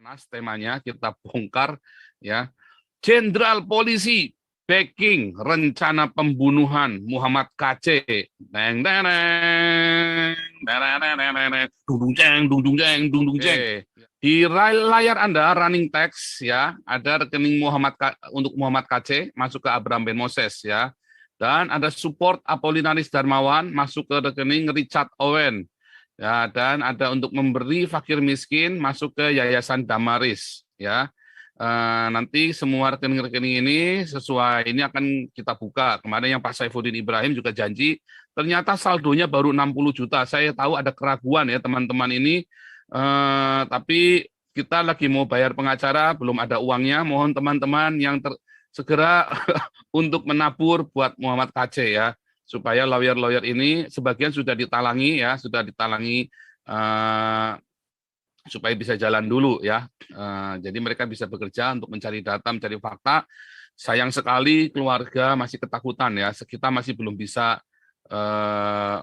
panas temanya kita bongkar ya. Jenderal Polisi backing rencana pembunuhan Muhammad KC. Deng deng dung jeng dung jeng dung jeng. Di layar Anda running text ya, ada rekening untuk Muhammad KC masuk ke Abraham Ben Moses ya. Dan ada support Apolinaris Darmawan masuk ke rekening Richard Owen. Ya, dan ada untuk memberi fakir miskin masuk ke Yayasan Damaris ya. Nanti semua rekening-rekening ini sesuai ini akan kita buka. Kemarin yang Pak Saifuddin Ibrahim juga janji, ternyata saldonya baru 60 juta. Saya tahu ada keraguan ya teman-teman ini, tapi kita lagi mau bayar pengacara, belum ada uangnya. Mohon teman-teman yang segera untuk menabur buat Muhammad KC ya, supaya lawyer-lawyer ini sebagian sudah ditalangi ya, supaya bisa jalan dulu ya. Jadi mereka bisa bekerja untuk mencari data, mencari fakta. Sayang sekali keluarga masih ketakutan ya. Kita masih belum bisa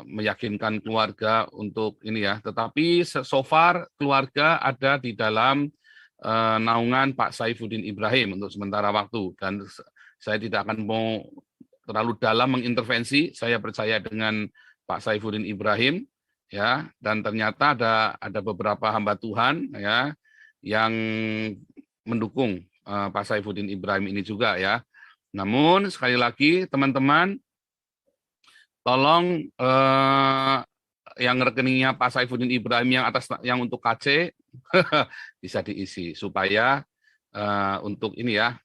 meyakinkan keluarga untuk ini ya. Tetapi so far keluarga ada di dalam naungan Pak Saifuddin Ibrahim untuk sementara waktu. Dan saya tidak akan mau terlalu dalam mengintervensi. Saya percaya dengan Pak Saifuddin Ibrahim. Ya, dan ternyata ada beberapa hamba Tuhan ya yang mendukung Pak Saifuddin Ibrahim ini juga ya. Namun sekali lagi teman-teman, tolong yang rekeningnya Pak Saifuddin Ibrahim yang untuk KC bisa diisi supaya untuk ini ya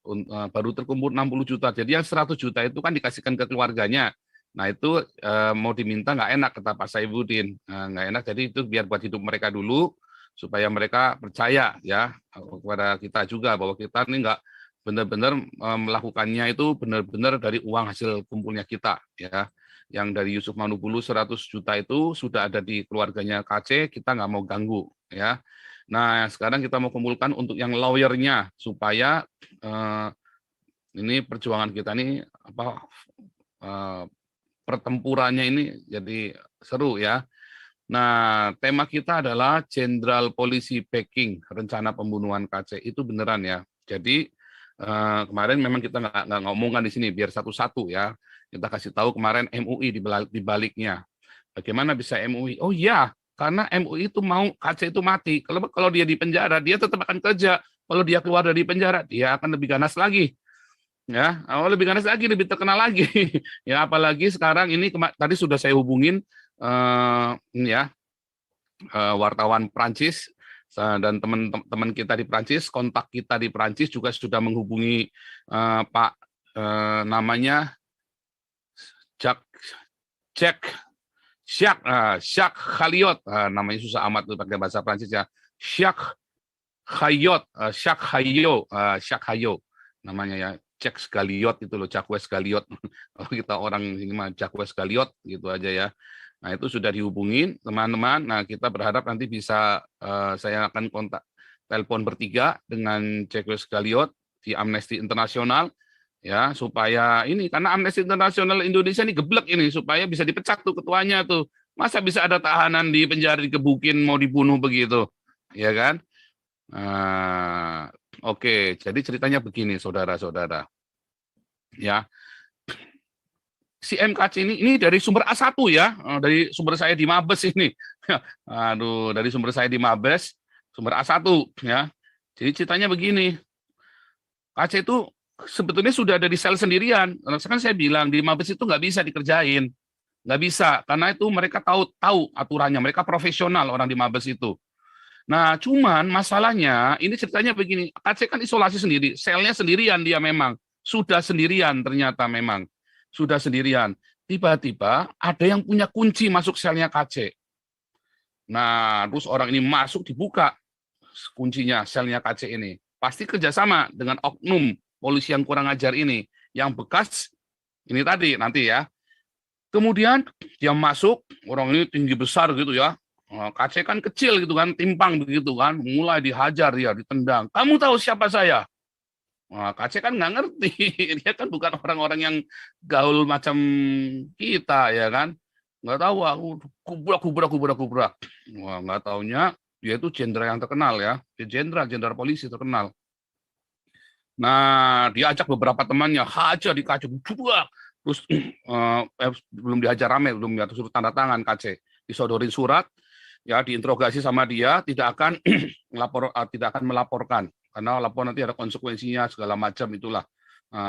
baru terkumpul 60 juta. Jadi yang 100 juta itu kan dikasihkan ke keluarganya. Nah itu mau diminta nggak enak kata Pak Saifuddin, nggak enak. Jadi itu biar buat hidup mereka dulu supaya mereka percaya ya kepada kita juga bahwa kita ini nggak benar-benar melakukannya itu benar-benar dari uang hasil kumpulnya kita ya. Yang dari Yusuf Manubulu 100 juta itu sudah ada di keluarganya KC, kita nggak mau ganggu ya. Nah sekarang kita mau kumpulkan untuk yang lawyernya supaya ini perjuangan kita ini pertempurannya ini jadi seru ya. Nah, tema kita adalah Jenderal Polisi backing rencana pembunuhan KC. Itu beneran ya. Jadi kemarin memang kita nggak ngomongkan di sini biar satu-satu ya. Kita kasih tahu kemarin MUI di baliknya. Bagaimana bisa MUI? Oh iya, karena MUI itu mau KC itu mati. Kalau dia di penjara, dia tetap akan kerja. Kalau dia keluar dari penjara, dia akan lebih ganas lagi. Ya, lebih ganas lagi, lebih terkenal lagi. Ya, apalagi sekarang ini tadi sudah saya hubungin wartawan Prancis dan teman-teman kita di Prancis, kontak kita di Prancis juga sudah menghubungi Pak namanya Jacques Khaliot, namanya susah amat tuh pakai bahasa Prancis ya. Jacques Hayot namanya ya. Jacques Galiot itu loh, Jacques Galiot. Kalau kita orang ini mah Jacques Galiot gitu aja ya. Nah itu sudah dihubungin teman-teman. Nah kita berharap nanti bisa saya akan telepon bertiga dengan Jacques Galiot di Amnesty International ya supaya ini karena Amnesty International Indonesia ini geblek ini supaya bisa dipecat tuh ketuanya tuh. Masa bisa ada tahanan di penjara dikebukin mau dibunuh begitu, ya kan? Oke, jadi ceritanya begini, saudara-saudara. Ya, si MKC ini dari sumber A1 ya, dari sumber saya di Mabes ini. Aduh, dari sumber saya di Mabes, sumber A1 ya. Jadi ceritanya begini, KC itu sebetulnya sudah ada di sel sendirian. Kan saya bilang di Mabes itu nggak bisa dikerjain, nggak bisa, karena itu mereka tahu aturannya, mereka profesional orang di Mabes itu. Nah, cuman masalahnya ini ceritanya begini, KC kan isolasi sendiri, selnya sendirian dia memang, sudah sendirian ternyata memang, sudah sendirian. Tiba-tiba ada yang punya kunci masuk selnya KC. Nah, terus orang ini masuk dibuka kuncinya selnya KC ini. Pasti kerjasama dengan oknum polisi yang kurang ajar ini, yang bekas ini tadi nanti ya. Kemudian dia masuk, orang ini tinggi besar gitu ya. KC kan kecil gitu kan, timpang begitu kan, mulai dihajar dia, ditendang. Kamu tahu siapa saya? KC kan nggak ngerti, dia kan bukan orang-orang yang gaul macam kita ya kan, nggak tahu aku kubrak. Wah nggak taunya Dia itu jenderal yang terkenal ya, jenderal polisi terkenal. Nah, dia ajak beberapa temannya, hajar di KC, terus belum dihajar rame, belum ya, suruh tanda tangan KC, disodorin surat, ya diinterogasi sama dia, tidak akan tidak akan melaporkan, karena lapor nanti ada konsekuensinya segala macam itulah.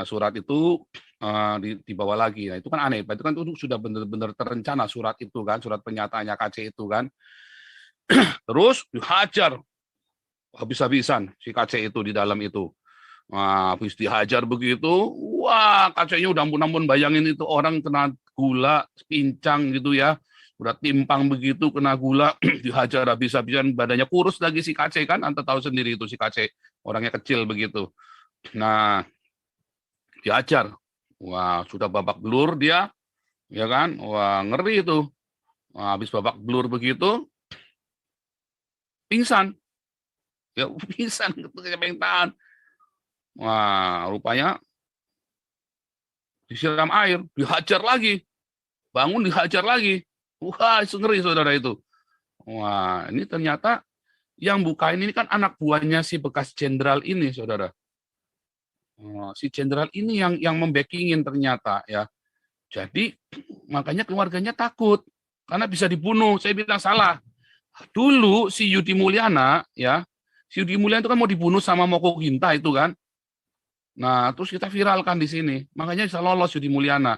Surat itu dibawa lagi. Nah, itu kan aneh, itu kan itu sudah benar-benar terencana surat itu kan, surat pernyataannya KC itu kan. Terus dihajar habis-habisan si KC itu di dalam itu. Nah, habis dihajar begitu, wah kacanya udah ampun-ampun, bayangin itu orang kena gula, pincang gitu ya, udah timpang begitu, kena gula, dihajar habis-habisan, badannya kurus lagi si KC kan, Anda tahu sendiri itu si KC, orangnya kecil begitu. Nah, dihajar, wah sudah babak belur dia, ya kan, wah ngeri itu, wah, habis babak belur begitu, pingsan, ya pingsan, siapa yang tahan. Wah, rupanya disiram air, dihajar lagi, bangun dihajar lagi. Wah, itu ngeri saudara itu. Wah, ini ternyata yang bukain ini kan anak buahnya si bekas jenderal ini, saudara. Si jenderal ini yang membackingin ternyata ya. Jadi makanya keluarganya takut karena bisa dibunuh. Saya bilang salah. Dulu si Yudi Mulyana ya, si Yudi Mulyana itu kan mau dibunuh sama Moko Ginta itu kan. Nah, terus kita viralkan di sini. Makanya bisa lolos Yudi Mulyana.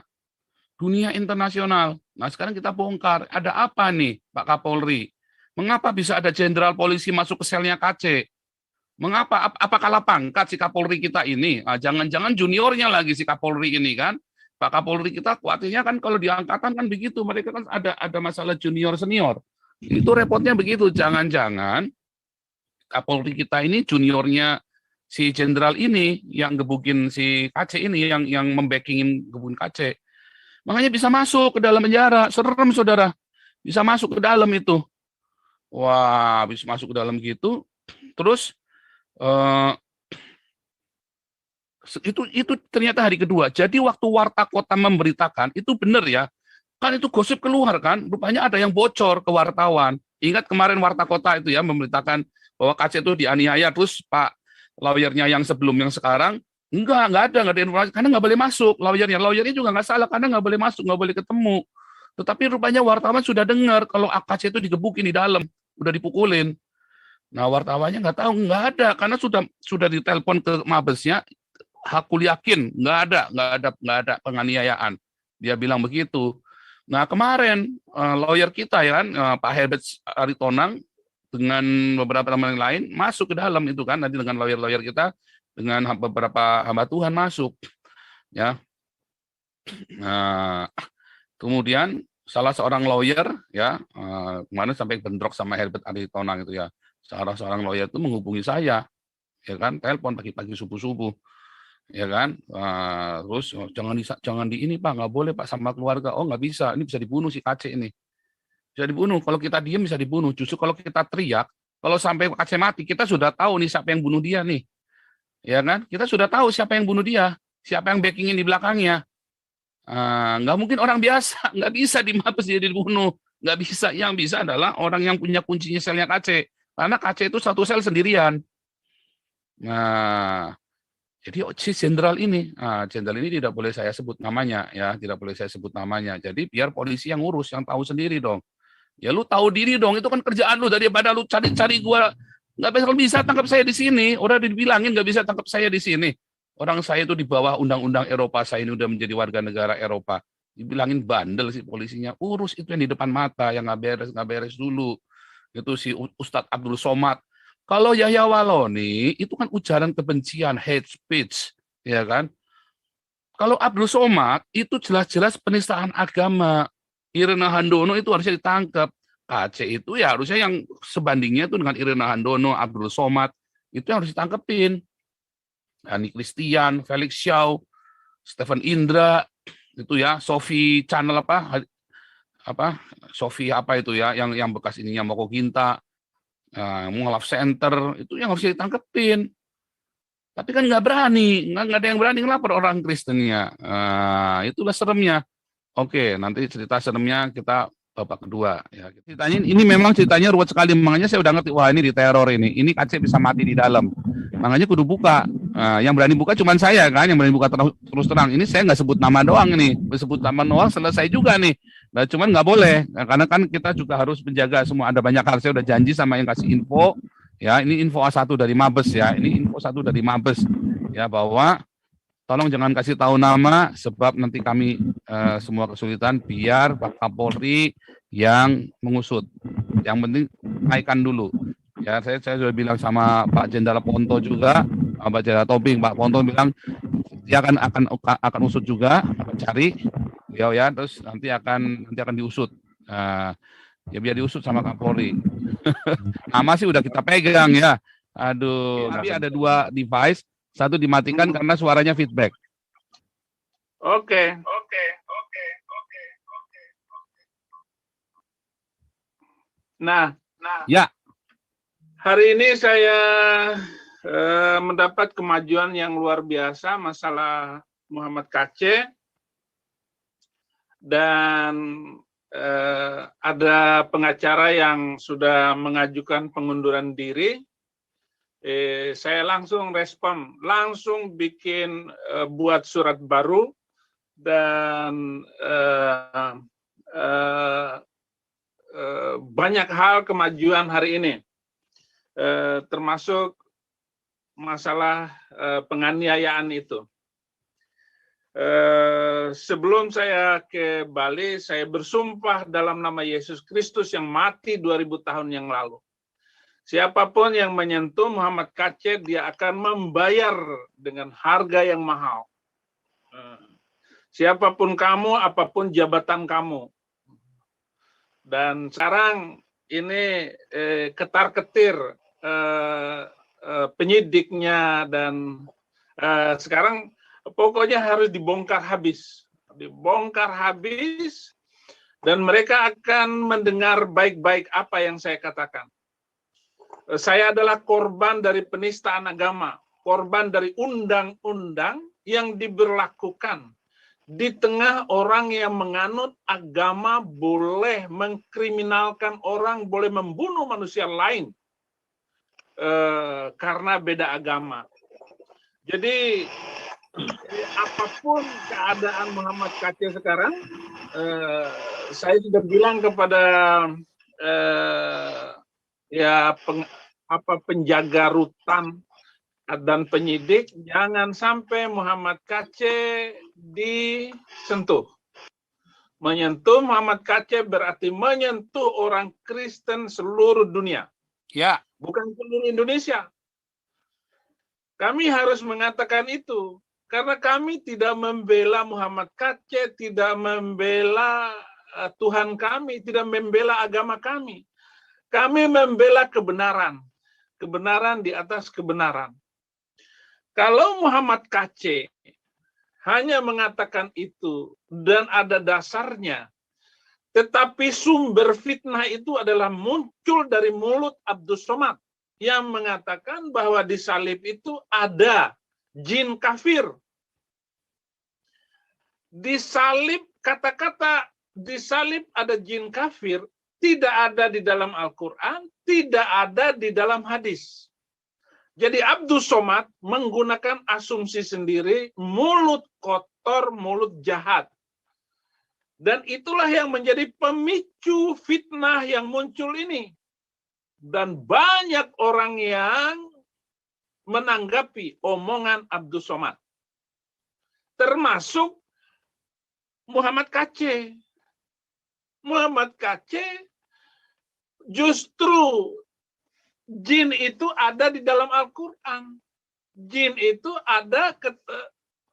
Dunia internasional. Nah, sekarang kita bongkar. Ada apa nih, Pak Kapolri? Mengapa bisa ada jenderal polisi masuk ke selnya KC? Mengapa? Apa kalah pangkat si Kapolri kita ini? Nah, jangan-jangan juniornya lagi si Kapolri ini kan? Pak Kapolri kita khawatirnya kan kalau di angkatan kan begitu. Mereka kan ada masalah junior senior. Itu repotnya begitu. Jangan-jangan Kapolri kita ini juniornya si jenderal ini yang gebukin si KC ini, yang membackingin gebun KC. Makanya bisa masuk ke dalam penjara. Serem, saudara. Bisa masuk ke dalam itu. Wah, bisa masuk ke dalam gitu. Terus itu ternyata hari kedua. Jadi waktu Warta Kota memberitakan, itu benar ya. Kan itu gosip keluar kan. Rupanya ada yang bocor ke wartawan. Ingat kemarin Warta Kota itu ya memberitakan bahwa KC itu dianiaya. Terus Pak lawyernya yang sebelum yang sekarang, nggak ada informasi, karena nggak boleh masuk lawyernya juga nggak salah, karena nggak boleh masuk, nggak boleh ketemu. Tetapi rupanya wartawan sudah dengar kalau AKC itu digebukin di dalam, udah dipukulin. Nah wartawannya nggak tahu, nggak ada, karena sudah ditelepon ke Mabesnya, aku yakin nggak ada penganiayaan. Dia bilang begitu. Nah kemarin lawyer kita ya kan, Pak Herbert Aritonang dengan beberapa teman yang lain masuk ke dalam itu kan, nanti dengan lawyer kita dengan beberapa hamba Tuhan masuk ya. Nah, kemudian salah seorang lawyer ya kemarin sampai bentrok sama Herbert Aritonang itu ya, salah seorang lawyer itu menghubungi saya ya kan, telepon pagi-pagi subuh-subuh ya kan, terus jangan di ini Pak, nggak boleh Pak sama keluarga. Oh nggak bisa, ini bisa dibunuh si KC ini. Bisa dibunuh. Kalau kita diam bisa dibunuh. Justru kalau kita teriak, kalau sampai KC mati, kita sudah tahu nih siapa yang bunuh dia nih. Ya kan? Kita sudah tahu siapa yang bunuh dia, siapa yang backingin di belakangnya. Nggak mungkin orang biasa, nggak bisa di Mabes dia dibunuh. Nggak bisa. Yang bisa adalah orang yang punya kuncinya selnya KC. Karena KC itu satu sel sendirian. Nah, jadi si jenderal ini tidak boleh saya sebut namanya ya, tidak boleh saya sebut namanya. Jadi biar polisi yang ngurus, yang tahu sendiri dong. Ya lu tahu diri dong, itu kan kerjaan lu, daripada lu cari-cari gua, nggak bisa tangkap saya di sini. Udah dibilangin nggak bisa tangkap saya di sini. Orang saya itu di bawah undang-undang Eropa, saya ini udah menjadi warga negara Eropa. Dibilangin bandel sih polisinya, urus itu yang di depan mata, yang nggak beres dulu. Itu si Ustadz Abdul Somad. Kalau Yahya Waloni itu kan ujaran kebencian, hate speech, ya kan? Kalau Abdul Somad itu jelas-jelas penistaan agama. Irena Handono itu harusnya ditangkap. KC itu ya harusnya yang sebandingnya itu dengan Irena Handono, Abdul Somad, itu yang harus ditangkepin. Ani Christian, Felix Shaw, Stephen Indra, itu ya, Sophie Channel Sophie apa itu ya, yang bekas ininya Moko Ginta, Mualaf Center, itu yang harus ditangkepin. Tapi kan nggak berani, nggak ada yang berani ngelapor orang Kristennya. Itulah seremnya. Oke, nanti cerita seremnya kita babak kedua. Ya, ceritanya ini memang ceritanya ruwet sekali, makanya saya udah ngerti, wah ini di teror ini KC bisa mati di dalam. Makanya kudu buka. Yang berani buka cuma saya kan, yang berani buka terus terang. Ini saya nggak sebut nama doang nih, sebut nama doang selesai juga nih. Nah, cuman nggak boleh, karena kan kita juga harus menjaga semua. Ada banyak hal, saya udah janji sama yang kasih info. Ya, ini info A1 dari Mabes ya, ini info 1 dari Mabes ya, bahwa tolong jangan kasih tahu nama, sebab nanti kami semua kesulitan, biar Pak Kapolri yang mengusut. Yang penting naikkan dulu. Ya, saya sudah bilang sama Pak Jenderal Ponto juga, Pak Jenderal Tobing, Pak Ponto bilang dia akan usut juga, akan cari, ya, terus nanti akan diusut. Ya biar diusut sama Kapolri. Nama sih udah kita pegang ya. Aduh, tapi ada 2 device, satu dimatikan karena suaranya feedback. Oke. Nah, ya. Hari ini saya mendapat kemajuan yang luar biasa masalah Muhammad KC, dan ada pengacara yang sudah mengajukan pengunduran diri. Saya langsung respon, langsung bikin buat surat baru, dan banyak hal kemajuan hari ini, termasuk masalah penganiayaan itu. Sebelum saya ke Bali, saya bersumpah dalam nama Yesus Kristus yang mati 2000 tahun yang lalu. Siapapun yang menyentuh Muhammad KC, dia akan membayar dengan harga yang mahal. Siapapun kamu, apapun jabatan kamu. Dan sekarang ini ketar-ketir penyidiknya, dan sekarang pokoknya harus dibongkar habis. Dan mereka akan mendengar baik-baik apa yang saya katakan. Saya adalah korban dari penistaan agama, korban dari undang-undang yang diberlakukan. Di tengah orang yang menganut agama boleh mengkriminalkan orang, boleh membunuh manusia lain karena beda agama. Jadi apapun keadaan Muhammad KC sekarang, saya sudah bilang kepada penjaga rutan dan penyidik, jangan sampai Muhammad KC disentuh. Menyentuh Muhammad KC berarti menyentuh orang Kristen seluruh dunia. Ya. Bukan seluruh Indonesia. Kami harus mengatakan itu. Karena kami tidak membela Muhammad KC, tidak membela Tuhan kami, tidak membela agama kami. Kami membela kebenaran. Kebenaran di atas kebenaran. Kalau Muhammad KC hanya mengatakan itu dan ada dasarnya, tetapi sumber fitnah itu adalah muncul dari mulut Abdus Somad yang mengatakan bahwa di salib itu ada jin kafir. Di salib, kata-kata di salib ada jin kafir tidak ada di dalam Al-Quran, tidak ada di dalam hadis. Jadi Abdus Somad menggunakan asumsi sendiri, mulut kotor, mulut jahat. Dan itulah yang menjadi pemicu fitnah yang muncul ini. Dan banyak orang yang menanggapi omongan Abdus Somad. Termasuk Muhammad KC. Muhammad KC justru jin itu ada di dalam Al-Quran. Jin itu ada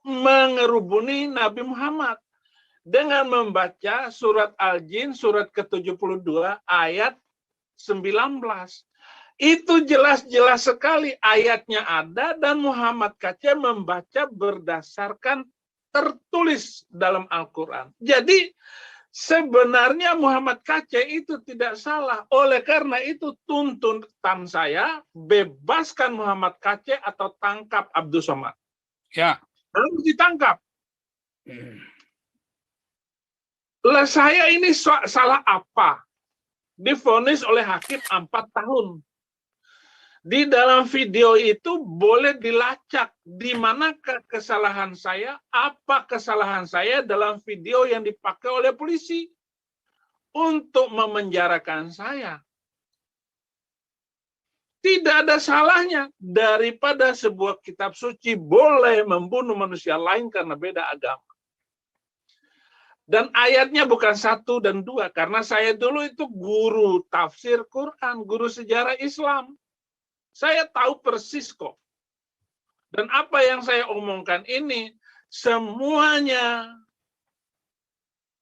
mengerubuni Nabi Muhammad. Dengan membaca surat Al-Jin, surat ke-72, ayat 19. Itu jelas-jelas sekali ayatnya ada, dan Muhammad KC membaca berdasarkan tertulis dalam Al-Quran. Jadi, sebenarnya Muhammad KC itu tidak salah. Oleh karena itu tuntutan saya, bebaskan Muhammad KC atau tangkap Abdus Somad. Ya. Harus ditangkap. Lah saya ini salah apa? Divonis oleh hakim 4 tahun. Di dalam video itu boleh dilacak di manakah kesalahan saya, apa kesalahan saya dalam video yang dipakai oleh polisi untuk memenjarakan saya. Tidak ada salahnya daripada sebuah kitab suci boleh membunuh manusia lain karena beda agama. Dan ayatnya bukan 1 dan 2, karena saya dulu itu guru tafsir Quran, guru sejarah Islam. Saya tahu persis kok. Dan apa yang saya omongkan ini, semuanya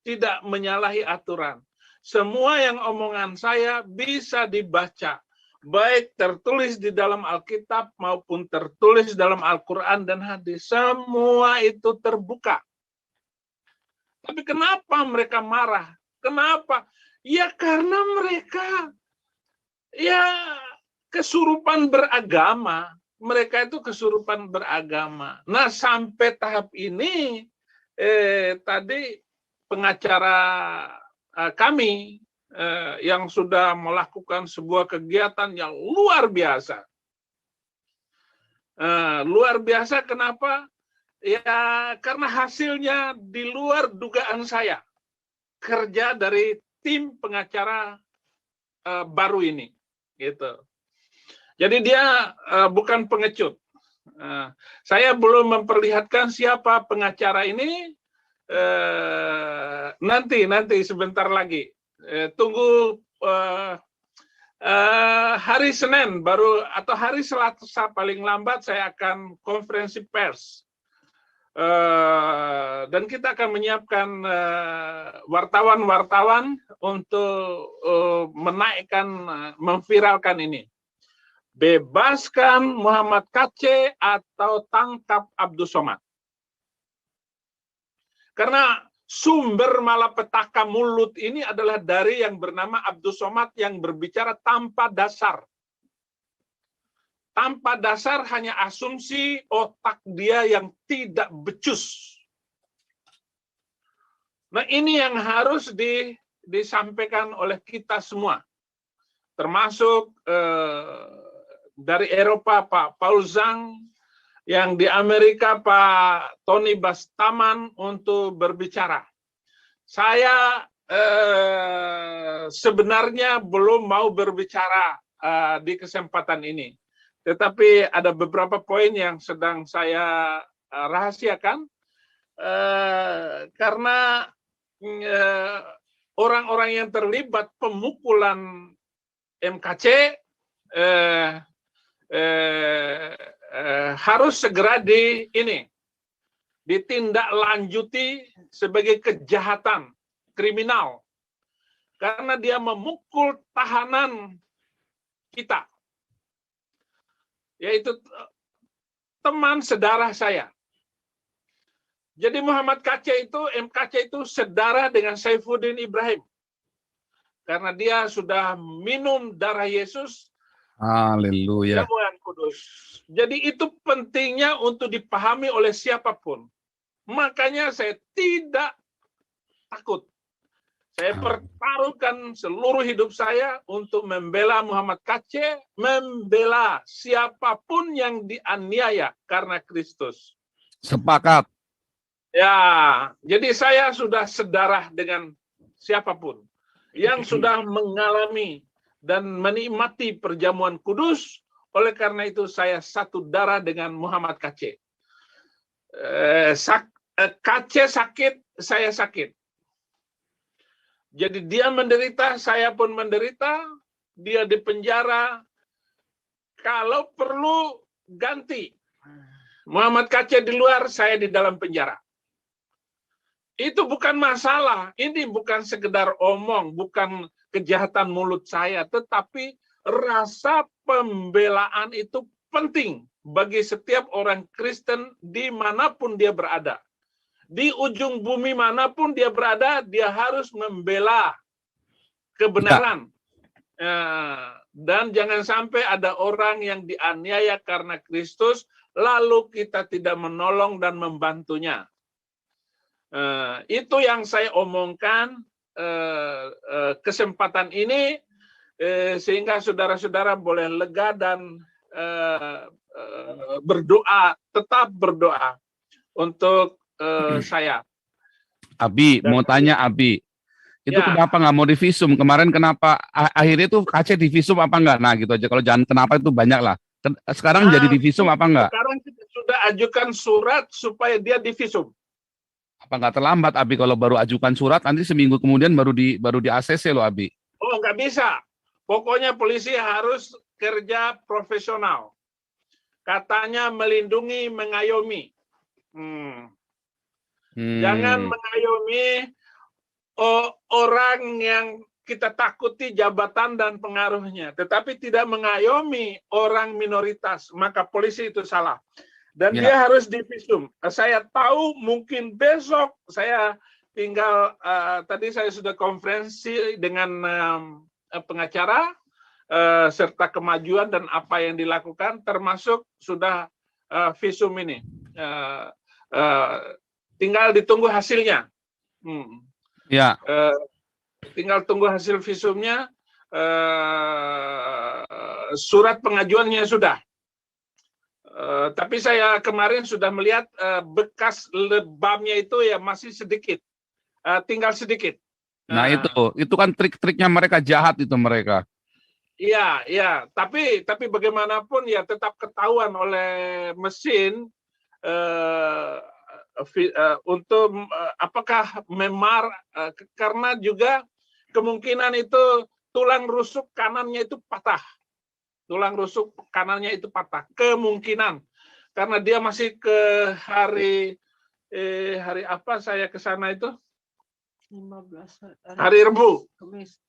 tidak menyalahi aturan. Semua yang omongan saya bisa dibaca, baik tertulis di dalam Alkitab maupun tertulis dalam Al-Quran dan hadis. Semua itu terbuka. Tapi kenapa mereka marah? Kenapa? Ya karena mereka kesurupan beragama. Mereka itu kesurupan beragama. Nah, sampai tahap ini, tadi pengacara kami yang sudah melakukan sebuah kegiatan yang luar biasa. Luar biasa kenapa? Ya, karena hasilnya di luar dugaan saya. Kerja dari tim pengacara baru ini. Gitu. Jadi dia bukan pengecut. Saya belum memperlihatkan siapa pengacara ini. Nanti sebentar lagi. Tunggu hari Senin baru atau hari Selasa paling lambat saya akan konferensi pers. Dan kita akan menyiapkan wartawan-wartawan untuk menaikkan, memviralkan ini. Bebaskan Muhammad KC atau tangkap Abdus Somad. Karena sumber malapetaka mulut ini adalah dari yang bernama Abdus Somad yang berbicara tanpa dasar. Tanpa dasar hanya asumsi otak dia yang tidak becus. Nah, ini yang harus disampaikan oleh kita semua. Termasuk dari Eropa Pak Paul Zhang, yang di Amerika Pak Tony Bastaman untuk berbicara. Saya sebenarnya belum mau berbicara di kesempatan ini. Tetapi ada beberapa poin yang sedang saya rahasiakan karena orang-orang yang terlibat pemukulan MKC harus segera ditindaklanjuti sebagai kejahatan kriminal karena dia memukul tahanan kita. Yaitu teman sedarah saya. Jadi Muhammad MKC itu sedarah dengan Saifuddin Ibrahim. Karena dia sudah minum darah Yesus. Haleluya. Jamuan kudus. Jadi itu pentingnya untuk dipahami oleh siapapun. Makanya saya tidak takut. Saya pertaruhkan seluruh hidup saya untuk membela Muhammad KC, membela siapapun yang dianiaya karena Kristus. Sepakat. Ya, jadi saya sudah sedarah dengan siapapun yang sudah mengalami dan menikmati perjamuan kudus. Oleh karena itu saya satu darah dengan Muhammad KC. KC sakit, saya sakit. Jadi dia menderita, saya pun menderita, dia di penjara. Kalau perlu ganti. Muhammad KC di luar, saya di dalam penjara. Itu bukan masalah. Ini bukan sekedar omong, bukan kejahatan mulut saya, tetapi rasa pembelaan itu penting bagi setiap orang Kristen dimanapun dia berada. Di ujung bumi manapun dia berada, dia harus membela kebenaran. Dan jangan sampai ada orang yang dianiaya karena Kristus, lalu kita tidak menolong dan membantunya. Itu yang saya omongkan kesempatan ini, sehingga saudara-saudara boleh lega dan berdoa, tetap berdoa untuk saya. Abi, Dan mau tanya Abi, itu ya, kenapa nggak mau divisum? Kemarin kenapa akhirnya tuh KC divisum apa enggak? Nah gitu aja. Kalau jangan kenapa itu banyak lah. Sekarang jadi divisum apa enggak? sekarang kita sudah ajukan surat supaya dia divisum. Apa nggak terlambat Abi kalau baru ajukan surat nanti seminggu kemudian baru di ACC loh Abi. Oh, nggak bisa. Pokoknya polisi harus kerja profesional. Katanya melindungi, mengayomi. Jangan mengayomi orang yang kita takuti jabatan dan pengaruhnya, tetapi tidak mengayomi orang minoritas, maka polisi itu salah. Dan dia harus divisum. Saya tahu mungkin besok saya tinggal, tadi saya sudah konferensi dengan pengacara, serta kemajuan dan apa yang dilakukan, termasuk sudah visum ini. Tinggal ditunggu hasilnya. Ya. Tinggal tunggu hasil visumnya, surat pengajuannya sudah. Tapi saya kemarin sudah melihat bekas lebamnya itu ya masih sedikit, tinggal sedikit. Nah itu kan trik-triknya mereka, jahat itu mereka. Iya, iya. Tapi bagaimanapun ya tetap ketahuan oleh mesin untuk apakah memar, karena juga kemungkinan itu tulang rusuk kanannya itu patah. Tulang rusuk kanannya itu patah. Kemungkinan. Karena dia masih ke hari apa saya ke sana itu? 15 hari Rabu. Kamis.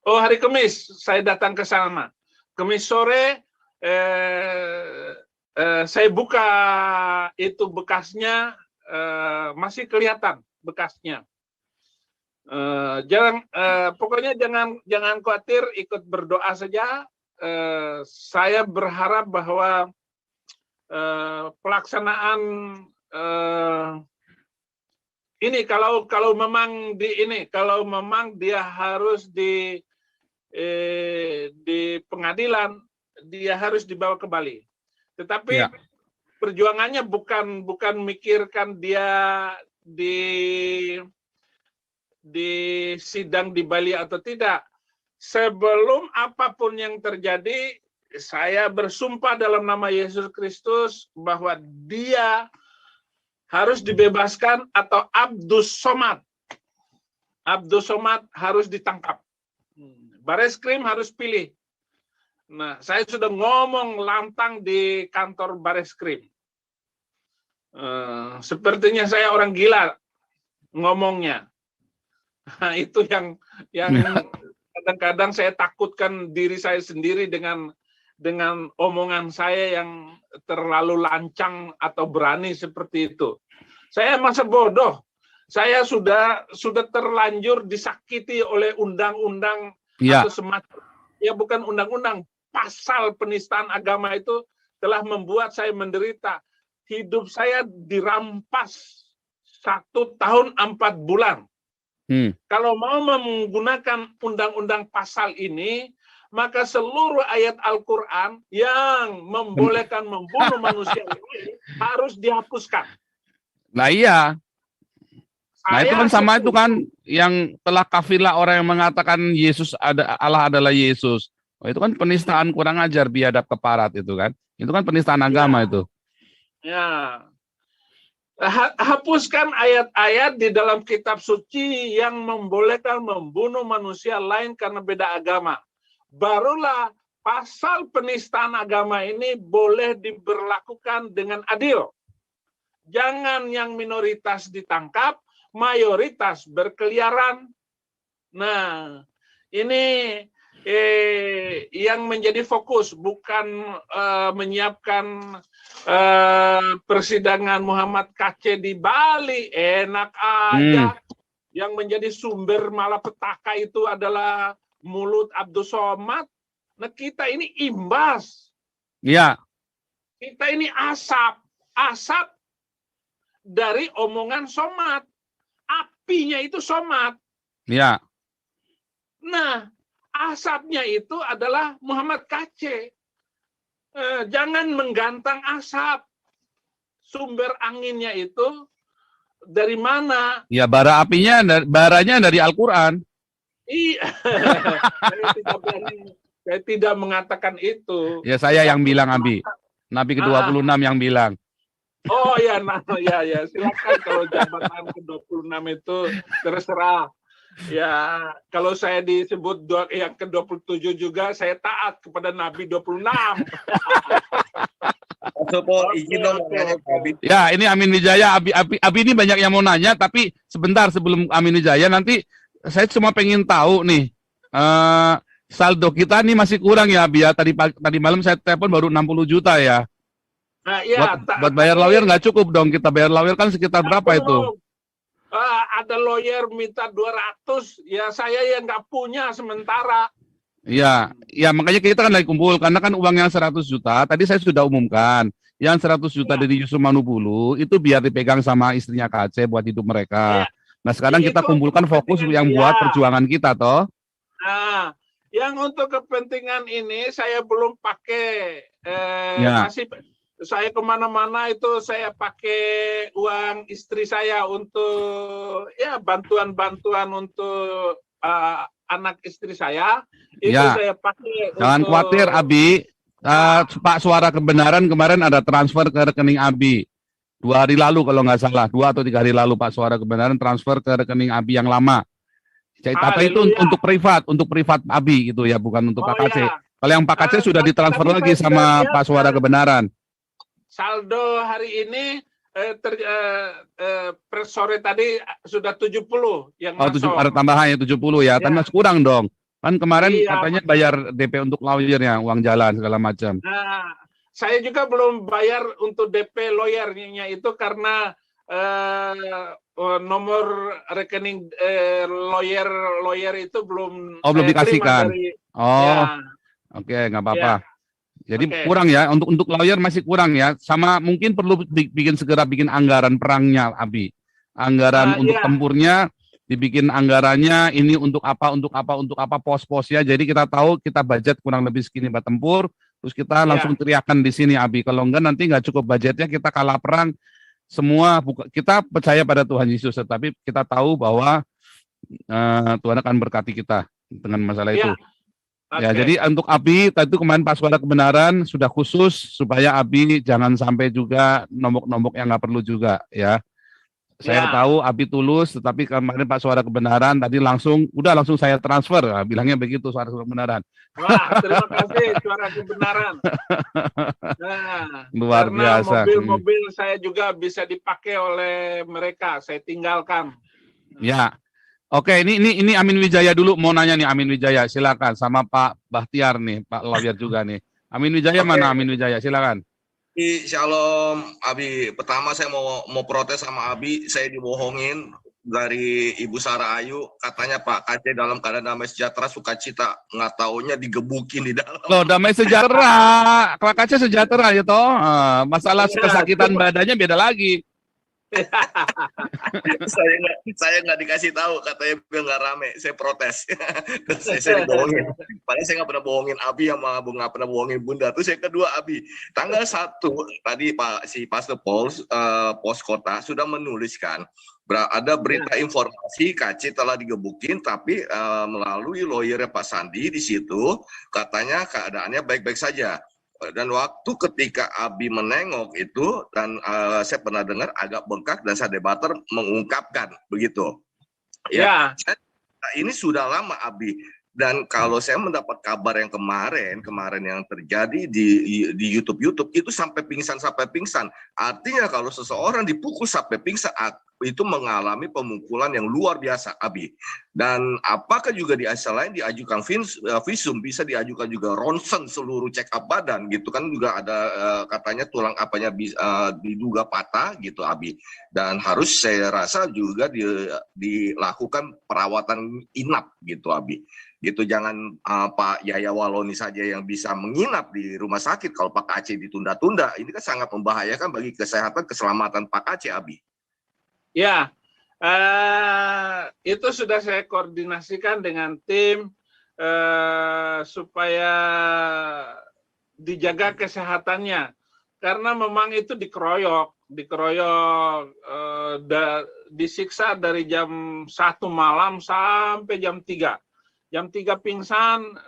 Oh, hari Kamis saya datang ke sana. Kamis sore saya buka itu bekasnya, masih kelihatan bekasnya. Pokoknya jangan khawatir, ikut berdoa saja. Saya berharap bahwa pelaksanaan ini kalau memang dia harus di pengadilan, dia harus dibawa ke Bali. Tetapi perjuangannya bukan mikirkan dia di sidang di Bali atau tidak. Sebelum apapun yang terjadi, saya bersumpah dalam nama Yesus Kristus bahwa dia harus dibebaskan atau Abdus Somad. Abdus Somad harus ditangkap. Bareskrim harus pilih. Nah, saya sudah ngomong lantang di kantor Bareskrim. Sepertinya saya orang gila ngomongnya. Nah, itu yang kadang-kadang saya takutkan diri saya sendiri dengan omongan saya yang terlalu lancang atau berani seperti itu. Saya masa bodoh. Saya sudah terlanjur disakiti oleh undang-undang atau semacam. Ya bukan undang-undang, pasal penistaan agama itu telah membuat saya menderita. Hidup saya dirampas 1 tahun 4 bulan. Kalau mau menggunakan undang-undang pasal ini, maka seluruh ayat Al-Quran yang membolehkan membunuh manusia ini harus dihapuskan. Nah iya. Nah itu kan sama itu kan yang telah kafilah orang yang mengatakan Allah adalah Yesus. Oh, itu kan penistaan kurang ajar biadab keparat itu kan. Itu kan penistaan agama itu. Ya. Hapuskan ayat-ayat di dalam kitab suci yang membolehkan membunuh manusia lain karena beda agama. Barulah pasal penistaan agama ini boleh diberlakukan dengan adil. Jangan yang minoritas ditangkap, mayoritas berkeliaran. Nah, ini yang menjadi fokus, bukan menyiapkan persidangan Muhammad KC di Bali. Enak aja. Yang menjadi sumber malapetaka itu adalah mulut Abdus Somad. Nah, kita ini imbas. Iya. Kita ini asap dari omongan Somad. apinya itu somat. Ya. Nah, asapnya itu adalah Muhammad KC. Jangan menggantang asap. Sumber anginnya itu dari mana? Ya, baranya dari Al-Quran. Iya, saya tidak mengatakan itu. Ya, saya yang bilang, Abi. Nabi ke-26 yang bilang. Oh ya, ya, silakan kalau jabatan ke-26 itu terserah. Ya, kalau saya disebut yang ke-27 juga, saya taat kepada Nabi 26. Izin dong nanya ke Abi. Ya, ini Amin Wijaya. Abi ini banyak yang mau nanya, tapi sebentar sebelum Amin Wijaya, nanti saya cuma pengen tahu nih, saldo kita nih masih kurang ya, Abi ya. Tadi malam saya telepon baru 60 juta ya. Nah, ya, buat bayar lawyer nggak cukup dong, kita bayar lawyer kan sekitar berapa itu? Ada lawyer minta 200, ya saya yang nggak punya sementara. Iya, ya makanya kita kan lagi kumpul, karena kan uang yang 100 juta, tadi saya sudah umumkan, yang 100 juta dari Yusuf Manubulu, itu biar dipegang sama istrinya KC buat hidup mereka. Nah sekarang kita kumpulkan fokus yang buat perjuangan kita, toh. Nah, yang untuk kepentingan ini saya belum pakai, masih saya kemana-mana itu saya pakai uang istri saya untuk ya bantuan-bantuan untuk anak istri saya itu saya pakai. Jangan khawatir, Abi. Pak Suara Kebenaran kemarin ada transfer ke rekening Abi 2 hari lalu kalau nggak salah, 2 atau 3 hari lalu Pak Suara Kebenaran transfer ke rekening Abi yang lama. Tapi itu untuk privat Abi gitu ya, bukan untuk Pak KC. Kalau yang Pak KC sudah ditransfer lagi sama Pak Suara Kebenaran. Saldo hari ini per sore tadi sudah 70 yang masuk. Ada tambahannya 70 ya, kan masih kurang dong. Kan kemarin katanya bayar DP untuk lawyernya, uang jalan segala macam. Nah, saya juga belum bayar untuk DP lawyernya itu karena nomor rekening lawyer itu belum dikasihkan. Oke, nggak apa-apa. Jadi kurang ya, untuk lawyer masih kurang ya, sama mungkin perlu segera bikin anggaran perangnya, Abi. Anggaran untuk tempurnya, dibikin anggarannya ini untuk apa, pos-posnya. Jadi kita tahu kita budget kurang lebih segini buat tempur, terus kita langsung teriakan di sini, Abi. Kalau enggak nanti nggak cukup budgetnya, kita kalah perang. Semua kita percaya pada Tuhan Yesus, tetapi kita tahu bahwa Tuhan akan berkati kita dengan masalah itu. Ya, jadi untuk Abi, tadi kemarin Pak Suara Kebenaran sudah khusus supaya Abi jangan sampai juga nombok-nombok yang nggak perlu juga ya. Saya tahu Abi tulus, tetapi kemarin Pak Suara Kebenaran tadi langsung saya transfer, bilangnya begitu Suara Kebenaran. Wah, terima kasih Suara Kebenaran. Luar biasa. Mobil-mobil saya juga bisa dipakai oleh mereka, saya tinggalkan. Ya. Oke, ini Amin Wijaya dulu mau nanya nih, Amin Wijaya, silakan, sama Pak Bahtiar nih, Pak lawyer juga nih. Amin Wijaya mana Amin Wijaya, silakan. Shalom Abi, pertama saya mau protes sama Abi, saya dibohongin dari Ibu Sarah Ayu, katanya Pak KC dalam keadaan damai sejahtera sukacita, nggak taunya digebukin di dalam. Loh, damai sejahtera, Pak KC sejahtera ya toh, masalah kesakitan badannya beda lagi. saya nggak dikasih tahu, katanya biar nggak rame, saya protes. saya dibohongin, padahal saya nggak pernah bohongin Abi sama nggak pernah bohongin Bunda. Terus yang kedua, Abi, tanggal 1 tadi si Pastor Paul Pos Kota sudah menuliskan ada berita informasi KC telah digebukin, tapi melalui lawyernya Pak Sandi di situ katanya keadaannya baik-baik saja. Dan waktu ketika Abi menengok itu, dan saya pernah dengar agak bengkak, dan saya debater mengungkapkan begitu. Ya. Ini sudah lama Abi. Dan kalau saya mendapat kabar yang kemarin yang terjadi di YouTube itu sampai pingsan. Artinya kalau seseorang dipukul sampai pingsan, itu mengalami pemukulan yang luar biasa, Abi. Dan apakah juga di asal lain diajukan visum, bisa diajukan juga ronsen seluruh check up badan gitu kan, juga ada katanya tulang apanya diduga patah gitu, Abi. Dan harus saya rasa juga dilakukan perawatan inap gitu, Abi. Gitu, jangan Pak Yaya Waloni saja yang bisa menginap di rumah sakit. Kalau Pak KC ditunda-tunda, ini kan sangat membahayakan bagi kesehatan keselamatan Pak KC, Abi. Ya, Itu sudah saya koordinasikan dengan tim supaya dijaga kesehatannya. Karena memang itu dikeroyok, disiksa dari jam 1 malam sampai jam 3. Jam 3 pingsan,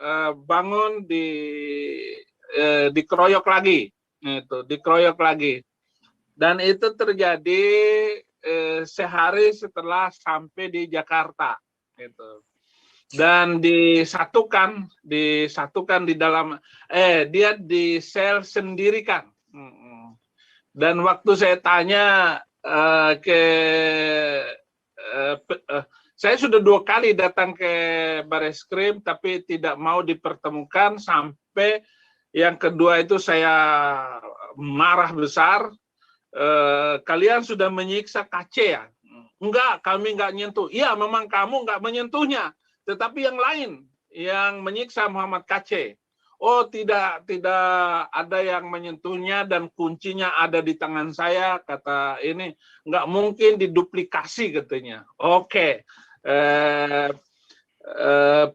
bangun dikeroyok lagi. Itu dikeroyok lagi. Dan itu terjadi sehari setelah sampai di Jakarta. Gitu. Dan disatukan di dalam dia di sel sendirikan. Dan waktu saya tanya saya sudah 2 kali datang ke Bareskrim tapi tidak mau dipertemukan, sampai yang kedua itu saya marah besar. Kalian sudah menyiksa KC ya? Enggak, kami enggak nyentuh. Iya, memang kamu enggak menyentuhnya, tetapi yang lain yang menyiksa Muhammad KC. Oh, tidak ada yang menyentuhnya dan kuncinya ada di tangan saya, kata ini. Enggak mungkin diduplikasi katanya. Oke.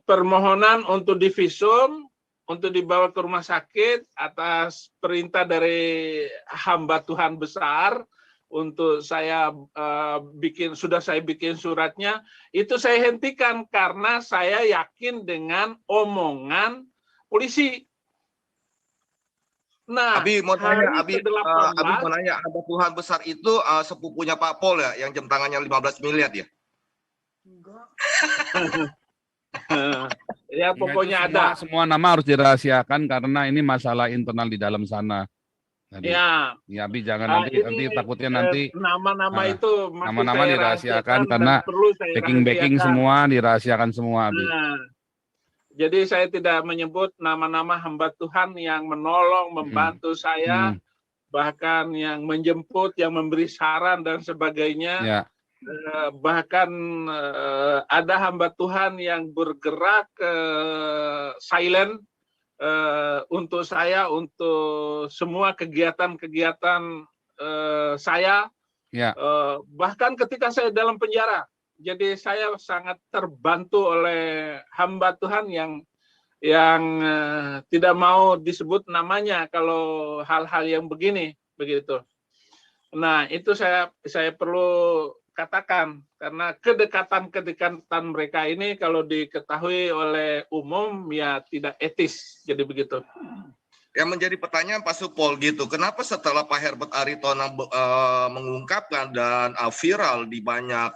Permohonan untuk divisum, untuk dibawa ke rumah sakit atas perintah dari hamba Tuhan besar, untuk saya sudah saya bikin suratnya, itu saya hentikan karena saya yakin dengan omongan polisi. Nah, Abi mau tanya, Abi ke-18, mau nanya, hamba Tuhan besar itu sepupunya Pak Pol ya, yang jam tangannya 15 miliar ya? Enggak. Ya pokoknya ada. Semua nama harus dirahasiakan karena ini masalah internal di dalam sana. Jadi, Ya, Abi jangan nanti takutnya nanti nama-nama itu masih nama-nama saya dirahasiakan rahasiakan karena dan perlu saya backing rahasiakan. semua dirahasiakan semua, Abi. Nah, jadi saya tidak menyebut nama-nama hamba Tuhan yang menolong, membantu saya, bahkan yang menjemput, yang memberi saran dan sebagainya. Ya. Bahkan ada hamba Tuhan yang bergerak silent untuk saya, untuk semua kegiatan-kegiatan saya. Ya. Bahkan ketika saya dalam penjara. Jadi saya sangat terbantu oleh hamba Tuhan yang tidak mau disebut namanya kalau hal-hal yang begini, begitu. Nah, itu saya perlu katakan karena kedekatan mereka ini kalau diketahui oleh umum ya tidak etis, jadi begitu. Yang menjadi pertanyaan Pak Supol gitu, kenapa setelah Pak Herbert Aritonang mengungkapkan dan viral di banyak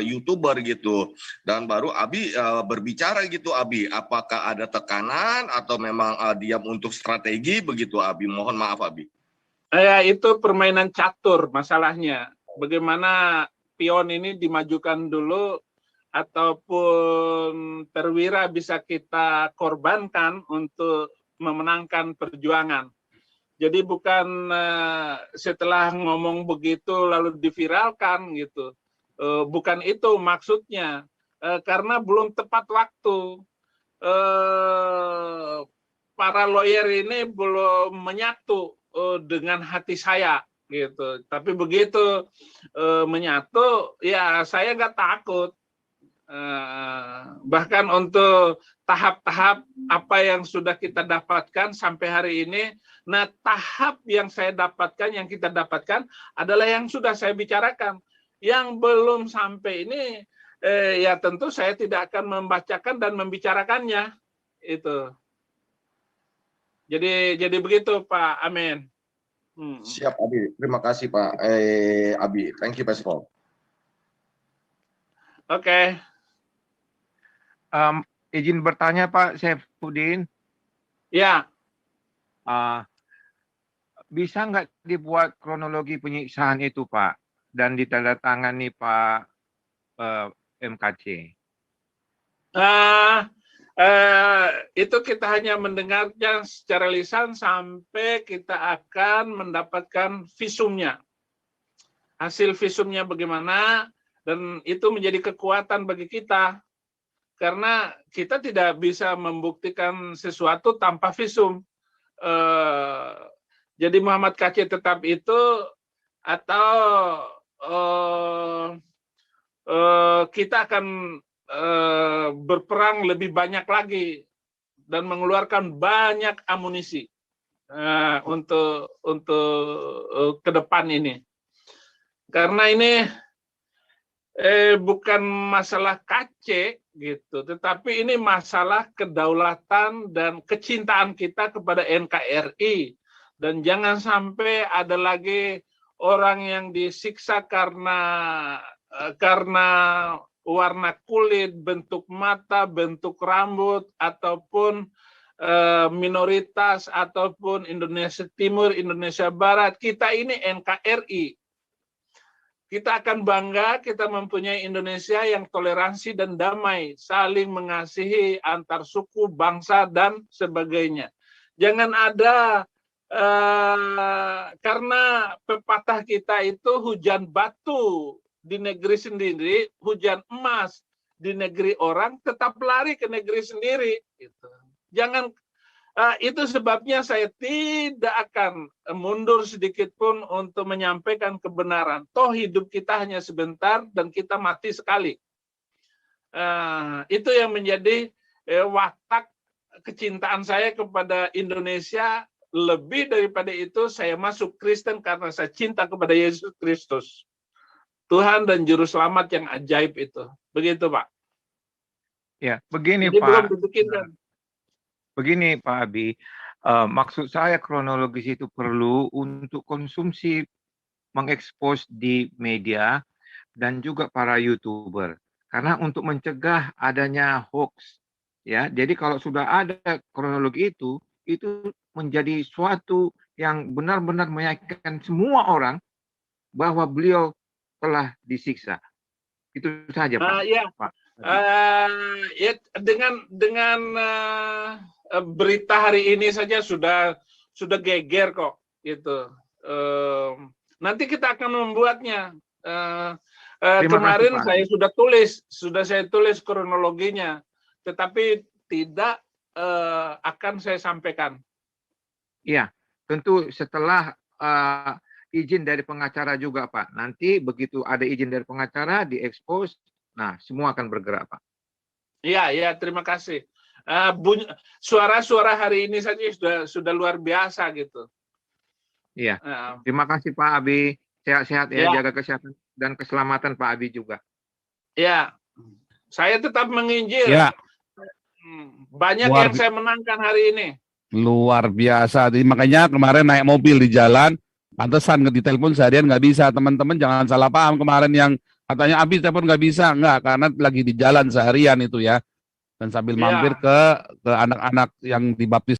YouTuber gitu, dan baru Abi berbicara gitu, Abi, apakah ada tekanan atau memang diam untuk strategi begitu, Abi? Mohon maaf, Abi. Itu permainan catur masalahnya. Bagaimana pion ini dimajukan dulu ataupun perwira bisa kita korbankan untuk memenangkan perjuangan. Jadi bukan setelah ngomong begitu lalu diviralkan gitu. Bukan itu maksudnya. Karena belum tepat waktu. Para lawyer ini belum menyatu dengan hati saya gitu. Tapi begitu menyatu, ya saya nggak takut. Bahkan untuk tahap-tahap apa yang sudah kita dapatkan sampai hari ini, nah tahap yang saya dapatkan, yang kita dapatkan adalah yang sudah saya bicarakan. Yang belum sampai ini, ya tentu saya tidak akan membacakan dan membicarakannya. Itu. Jadi begitu Pak Amin. Siap, Abi. Terima kasih Pak Abi. Thank you, Pak Supol. Oke. Izin bertanya Pak Saifuddin. Ya. Bisa nggak dibuat kronologi penyiksaan itu Pak dan ditandatangani Pak MKC? Itu kita hanya mendengarnya secara lisan sampai kita akan mendapatkan visumnya. Hasil visumnya bagaimana, dan itu menjadi kekuatan bagi kita. Karena kita tidak bisa membuktikan sesuatu tanpa visum. Jadi Muhammad KC tetap itu, atau kita akan berperang lebih banyak lagi dan mengeluarkan banyak amunisi untuk ke depan ini. Karena ini bukan masalah KC gitu, tetapi ini masalah kedaulatan dan kecintaan kita kepada NKRI. Dan jangan sampai ada lagi orang yang disiksa karena warna kulit, bentuk mata, bentuk rambut, ataupun minoritas, ataupun Indonesia Timur, Indonesia Barat. Kita ini NKRI. Kita akan bangga kita mempunyai Indonesia yang toleransi dan damai, saling mengasihi antar suku, bangsa, dan sebagainya. Jangan ada karena pepatah kita itu hujan batu di negeri sendiri, hujan emas di negeri orang, tetap lari ke negeri sendiri. Gitu. Jangan, itu sebabnya saya tidak akan mundur sedikit pun untuk menyampaikan kebenaran. Toh hidup kita hanya sebentar dan kita mati sekali. Itu yang menjadi watak kecintaan saya kepada Indonesia. Lebih daripada itu, saya masuk Kristen karena saya cinta kepada Yesus Kristus. Tuhan dan Juru Selamat yang ajaib itu. Begitu, Pak. Ya, begini Jadi Pak. belum dipikirkan. Begini Pak Abi, maksud saya kronologis itu perlu untuk konsumsi mengekspos di media dan juga para YouTuber. Karena untuk mencegah adanya hoax, ya. Jadi kalau sudah ada kronologi itu menjadi suatu yang benar-benar meyakinkan semua orang bahwa beliau telah disiksa. Itu saja Pak. Ya. Pak. Ya, dengan berita hari ini saja sudah geger kok, gitu. Nanti kita akan membuatnya. Kemarin kasih, Pak. saya tulis kronologinya, tetapi tidak akan saya sampaikan. Iya, tentu setelah izin dari pengacara juga Pak. Nanti begitu ada izin dari pengacara diekspos, nah semua akan bergerak Pak. Iya, terima kasih. Suara-suara hari ini saja sudah luar biasa gitu. Iya, terima kasih Pak Abi. Sehat-sehat ya, Ya. jaga kesehatan dan keselamatan Pak Abi juga. Ya, saya tetap menginjil. Ya, Banyak Luar yang saya menangkan hari ini. luar biasa. Jadi makanya kemarin naik mobil di jalan, pantesan di telepon seharian nggak bisa. Teman-teman jangan salah paham kemarin yang katanya Abi telepon nggak bisa. Nggak, karena lagi di jalan seharian itu ya. Dan sambil Ya. mampir ke anak-anak yang dibaptis